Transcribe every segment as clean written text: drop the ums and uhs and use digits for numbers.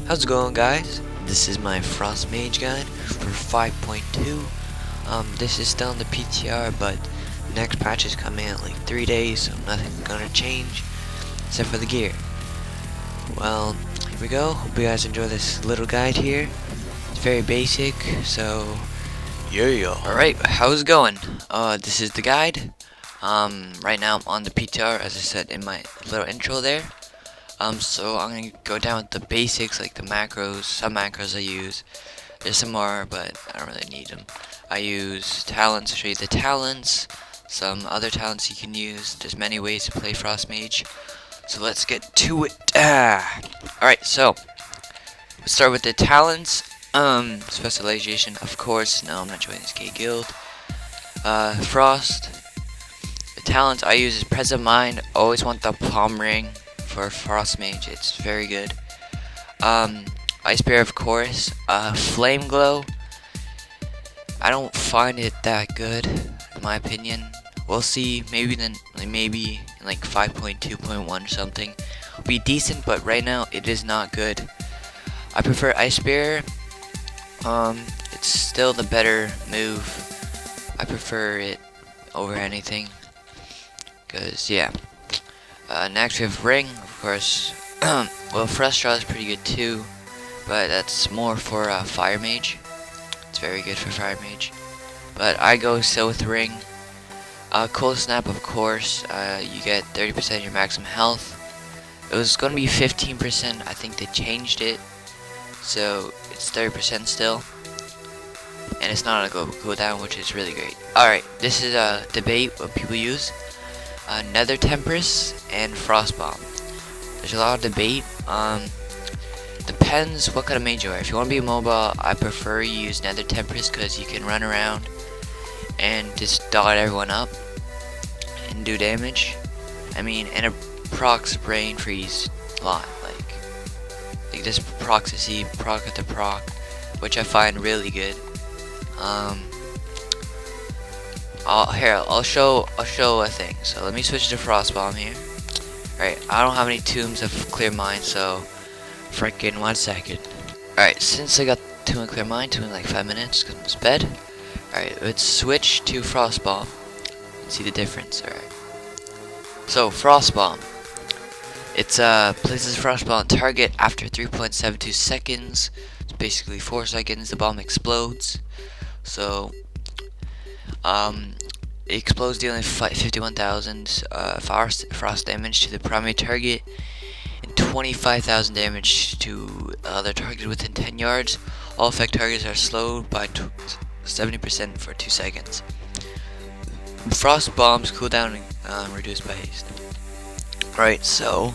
How's it going, guys? This is my Frost Mage guide for 5.2. This is still in the PTR, but the next patch is coming in like 3 days, so nothing's gonna change except for the gear. Well, here we go. Hope you guys enjoy this little guide here. It's very basic, so yeah. Alright, how's it going? This is the guide. Right now I'm on the PTR, as I said in my little intro there. So I'm gonna go down with the basics, like the macros, some macros I use. There's some more, but I don't really need them. I use talents, I'll show you the talents, some other talents you can use. There's many ways to play Frost Mage. So let's get to it. Alright, so let's start with the talents. Specialization, of course. No, I'm not joining this gay guild. Frost. The talents I use is Present Mind. Always want the palm ring for Frost Mage, it's very good. Ice Bear, of course. Flame Glow, I don't find it that good, in my opinion. We'll see. Maybe in like 5.2.1 or something will be decent, but right now it is not good. I prefer Ice Bear. It's still the better move. I prefer it over anything, cause yeah. Next we have Ring, of course. Well, Frustra is pretty good too, but that's more for Fire Mage. It's very good for Fire Mage, but I go still with Ring. Cold Snap, of course. You get 30% of your maximum health. It was gonna be 15%. I think they changed it, so it's 30% still, and it's not a cooldown, which is really great. Alright, this is a debate what people use. Nether Tempest and Frost Bomb. There's a lot of debate. Depends what kind of mage you are. If you want to be mobile, I prefer you use Nether Tempest because you can run around and just dot everyone up and do damage. I mean, and it procs Brain Freeze a lot. Like this procs CC, proc after proc, which I find really good. I'll show a thing. So let me switch to Frost Bomb here. Alright, I don't have any tombs of Clear Mind, so freaking 1 second. Alright, since I got Tomb of Clear Mind, took me like 5 minutes because I'm in bed. Alright, let's switch to Frost Bomb and see the difference. Alright. So Frost Bomb. It's places Frost Bomb on target after 3.72 seconds. It's basically 4 seconds, the bomb explodes. So it explodes, dealing 51,000 frost damage to the primary target and 25,000 damage to other target within 10 yards. All effect targets are slowed by 70% for 2 seconds. Frost bombs cooldown reduced by haste. Right, so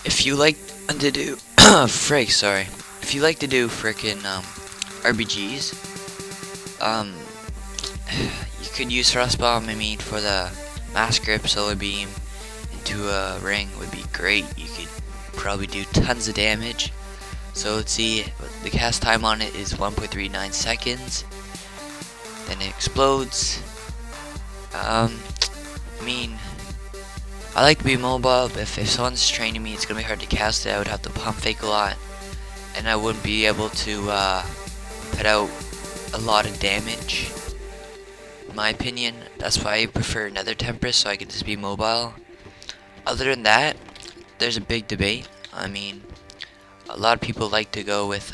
if you like to do if you like to do frickin' RBGs, you could use Frost Bomb, for the Mass Grip, Solar Beam into a ring would be great. You could probably do tons of damage. So let's see, the cast time on it is 1.39 seconds. Then it explodes. I like to be mobile, but if someone's training me, it's gonna be hard to cast it. I would have to pump fake a lot, and I wouldn't be able to put out a lot of damage. In my opinion, that's why I prefer Nether Tempest, so I can just be mobile. Other than that, there's a big debate. A lot of people like to go with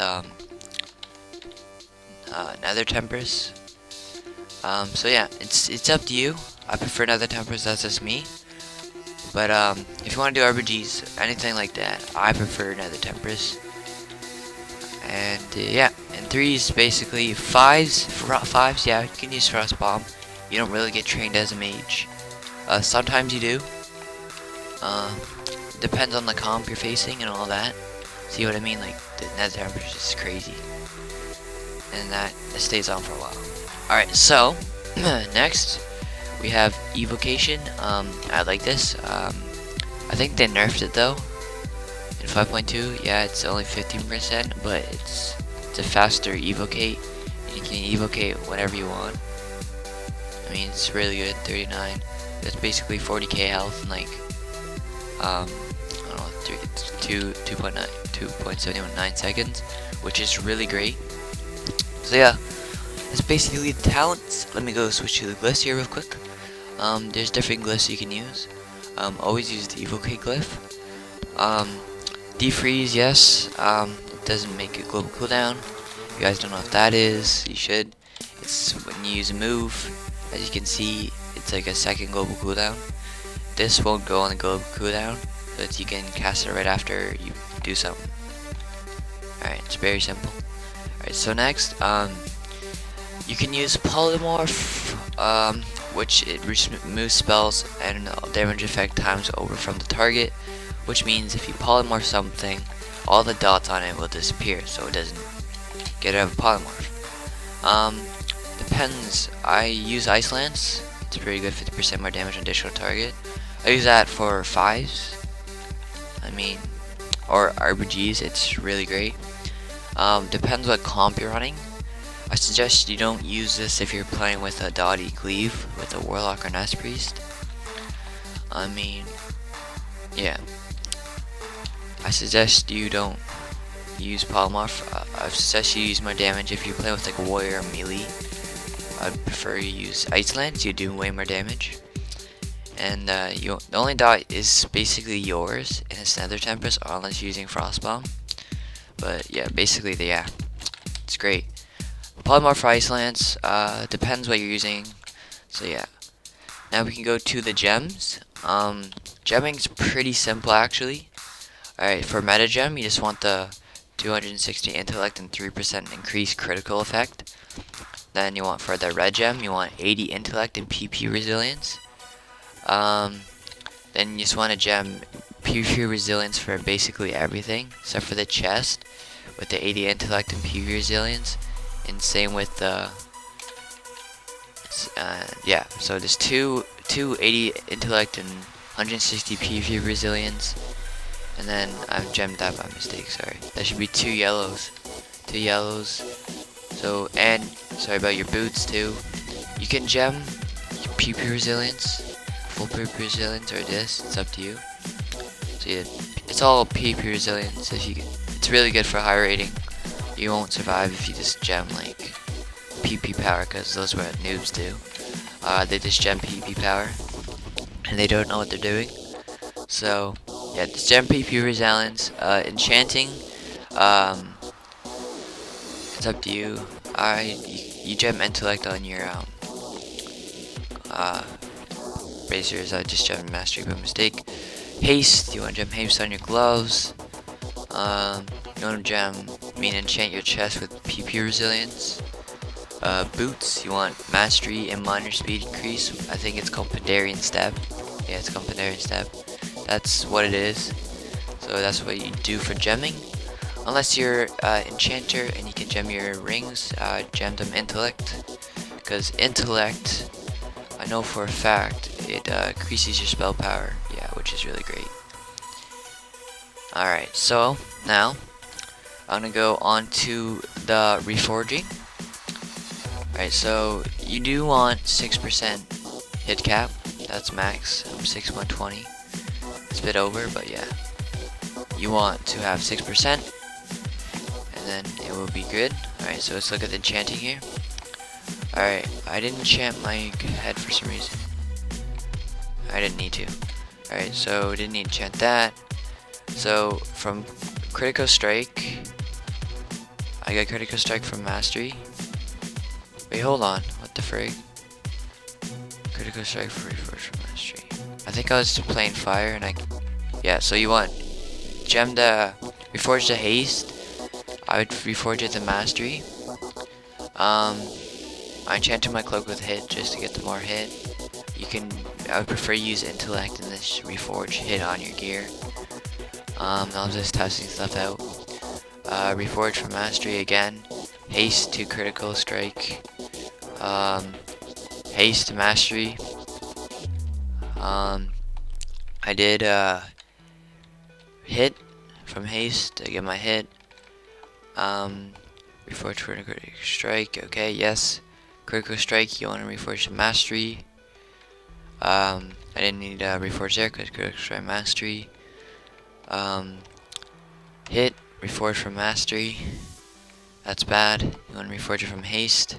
Nether Tempest. So yeah, it's up to you. I prefer Nether Tempest, that's just me. But if you want to do RBGs, anything like that, I prefer Nether Tempest. And yeah, and 3s basically 5s. Yeah, you can use Frost Bomb. You don't really get trained as a mage. Sometimes you do. Depends on the comp you're facing and all that. See what I mean? Like the Nether Tempest is crazy, and that stays on for a while. All right, so next we have Evocation. I like this. I think they nerfed it though. In 5.2, yeah, it's only 15%, but it's a faster evocate. You can evocate whatever you want. It's really good. 39. That's basically 40k health and like I don't know, 2.79 seconds, which is really great. So yeah, that's basically the talents. Let me go switch to the glyphs here real quick. There's different glyphs you can use. Always use the Evocate glyph. Defreeze, yes. It doesn't make a global cooldown. If you guys don't know what that is, you should. It's when you use a move. As you can see, it's like a second global cooldown. This won't go on the global cooldown, so that you can cast it right after you do something. Alright, it's very simple. Alright, so next, you can use Polymorph, which it removes spells and damage effect times over from the target, which means if you polymorph something, all the dots on it will disappear, so it doesn't get out of polymorph. Depends. I use Ice Lance. It's pretty good, 50% more damage on additional target. I use that for 5s. Or RPGs. It's really great. Depends what comp you're running. I suggest you don't use this if you're playing with a Dottie Cleave with a Warlock or Nest Priest. Yeah. I suggest you don't use Polymorph. I suggest you use more damage if you play with like a Warrior or Melee. I'd prefer you use Ice Lance. You do way more damage. And the only dot is basically yours, and it's Nether Tempest unless you're using Frostbomb. But yeah, basically, it's great. Polymorph for Ice Lance, depends what you're using. So yeah. Now we can go to the gems. Gemming's pretty simple actually. Alright, for meta gem, you just want the 260 intellect and 3% increased critical effect. Then you want for the red gem, you want 80 intellect and PP resilience. Then you just want a gem PP resilience for basically everything, except for the chest with the 80 intellect and PP resilience. And same with the yeah, so there's two 80 intellect and 160 PV resilience, and then I've gemmed that by mistake, sorry. That should be two yellows. So, and sorry about your boots too. You can gem your PP resilience, full PP resilience, or this, it's up to you. So yeah, it's all PP resilience. It's really good for high rating. You won't survive if you just gem like PP power, because those are what noobs do. They just gem PP power and they don't know what they're doing. So yeah, just gem PP resilience. Enchanting, it's up to you. You gem intellect on your bracers. I just gem mastery by mistake. Haste, you want to gem haste on your gloves. You want to enchant your chest with PP resilience. Boots, you want mastery and minor speed increase. I think it's called Pandarian Step. Yeah, it's called Pandarian Step. That's what it is. So that's what you do for gemming. Unless you're enchanter and you can gem your rings, gem them intellect. Because intellect, I know for a fact, it increases your spell power. Yeah, which is really great. Alright, so now I'm gonna go on to the reforging. Alright, so you do want 6% hit cap. That's max. I'm 6.20. It's a bit over, but yeah. You want to have 6%, and then it will be good. Alright, so let's look at the enchanting here. Alright, I didn't enchant my head for some reason. I didn't need to. Alright, so didn't need to enchant that. So from Critical Strike, I got Critical Strike from Mastery. Wait, hold on. What the frig? Critical Strike for Reforge from Mastery. I think I was just playing Fire and yeah, so you want Gem the Reforge the Haste. I would reforge it to Mastery. I enchanted my cloak with hit just to get the more hit. I would prefer use intellect in this reforge hit on your gear. I'm just testing stuff out. Reforge for mastery again. Haste to critical strike. Haste to mastery. I did hit from haste to get my hit. Reforge for critical strike. Okay, yes. Critical strike. You want to reforge to mastery. I didn't need reforge there because critical strike mastery. Hit, reforge from mastery. That's bad. You want to reforge it from haste.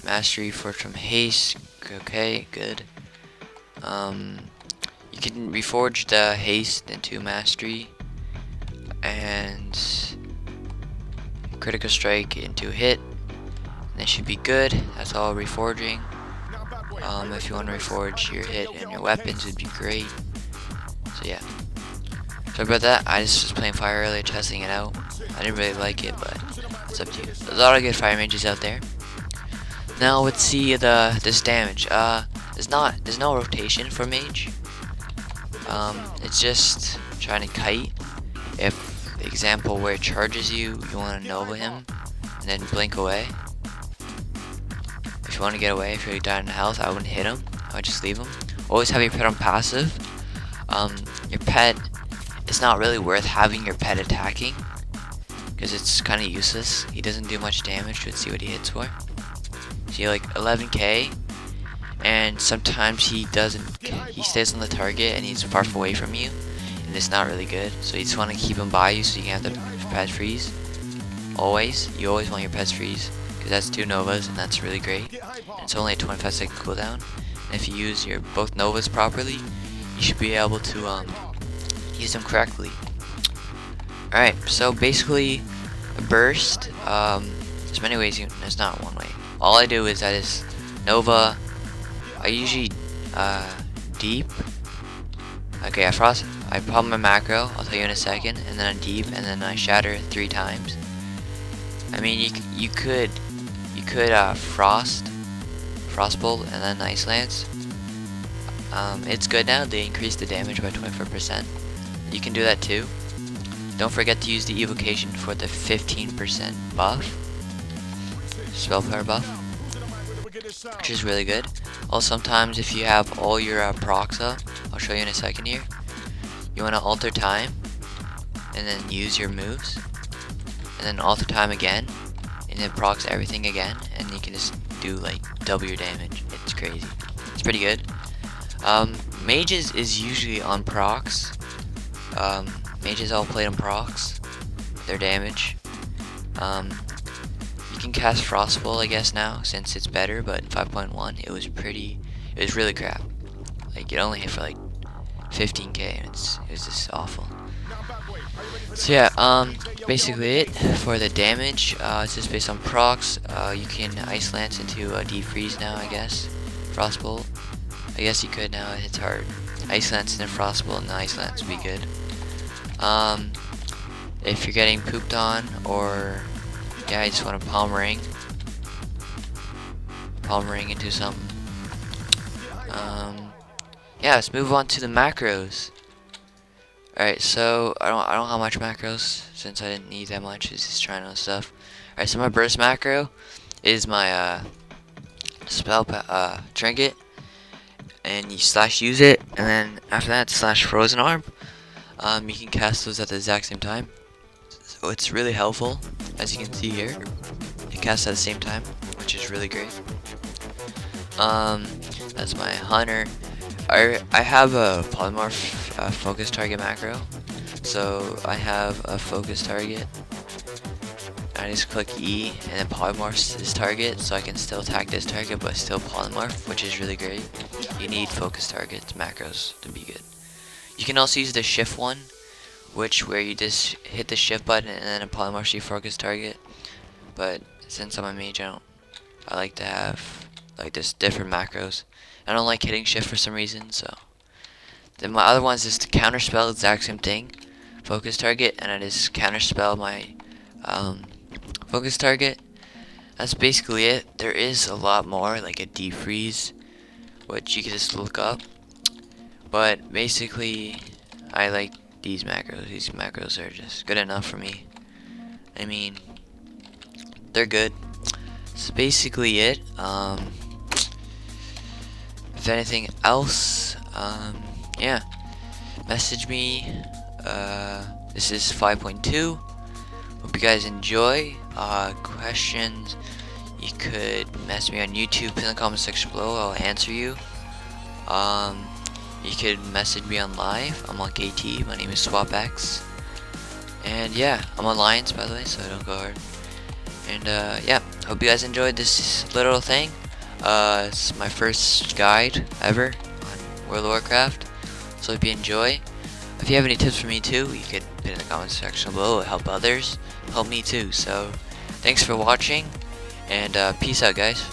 Mastery, reforge from haste. Okay, good. You can reforge the haste into mastery, and critical strike into hit. And it should be good. That's all reforging. If you want to reforge your hit and your weapons, would be great. So yeah. Sorry about that. I just was playing fire earlier, testing it out. I didn't really like it, but it's up to you. There's a lot of good fire mages out there. Now let's see this damage. There's no rotation for mage. It's just trying to kite. If example where it charges you, you want to Nova him and then blink away. If you want to get away, if you're down in health, I wouldn't hit him. I would just leave him. Always have your pet on passive. Your pet, it's not really worth having your pet attacking because it's kind of useless. He doesn't do much damage. Let's see what he hits for. See, like 11k, and sometimes he doesn't. He stays on the target and he's far away from you, and it's not really good. So you just want to keep him by you so you can have the pet freeze. You always want your pets freeze because that's 2 novas and that's really great. And it's only a 25-second cooldown. And if you use your both novas properly, you should be able to use them correctly. Alright, so basically a burst, there's many ways there's not one way. All I do is I just Nova. I usually deep. Okay, I pop my macro, I'll tell you in a second, and then I deep, and then I shatter 3 times. I mean, you could frostbolt and then ice lance. It's good now. They increase the damage by 24%. You can do that too. Don't forget to use the evocation for the 15% buff, spell power buff, which is really good. Also, sometimes if you have all your procs up, I'll show you in a second here. You want to alter time, and then use your moves, and then alter time again, and it procs everything again, and you can just do like double your damage. It's crazy. It's pretty good. Mages is usually on procs. Mages all played on procs. Their damage. You can cast Frostbolt, I guess now, since it's better. But 5.1, it was really crap. Like it only hit for like 15k, and it was just awful. So yeah, basically it for the damage. It's just based on procs. You can Ice Lance into a Deep Freeze now, I guess. Frostbolt. I guess you could now. It's hard. Ice Lance and Frostbolt and Ice Lance would be good. If you're getting pooped on, or yeah, you just want to palm ring into something. Yeah, let's move on to the macros. Alright, so I don't have much macros since I didn't need that much. It's just trying out stuff. Alright, so my burst macro is my spell trinket, and you /use it, and then after that /frozen orb. You can cast those at the exact same time, so it's really helpful. As you can see here, you cast at the same time, which is really great. That's my hunter. I have a polymorph focus target macro, so I have a focus target. I just click E and it polymorphs this target, so I can still attack this target but still polymorph, which is really great. You need focus targets macros to be good. You can also use the shift one, where you just hit the shift button and then it polymorphs your focus target. But since I'm a mage, I like to have like this different macros. I don't like hitting shift for some reason, so. Then my other ones is to counterspell the exact same thing, focus target, and I just counterspell my focus target. That's basically it. There is a lot more, like a deep freeze, which you can just look up. But basically, I like these macros. These macros are just good enough for me. I mean, they're good. So basically it. If anything else, yeah, message me. This is 5.2. Hope you guys enjoy. Questions, you could message me on YouTube in the comment section below. I'll answer you. you could message me on live. I'm on KT. My name is SwapX. And yeah, I'm on Lions, by the way, so don't go hard. And yeah, hope you guys enjoyed this little thing. It's my first guide ever on World of Warcraft, so hope you enjoy. If you have any tips for me too, you could put in the comment section below. It'll help others, help me too. So thanks for watching, and peace out, guys.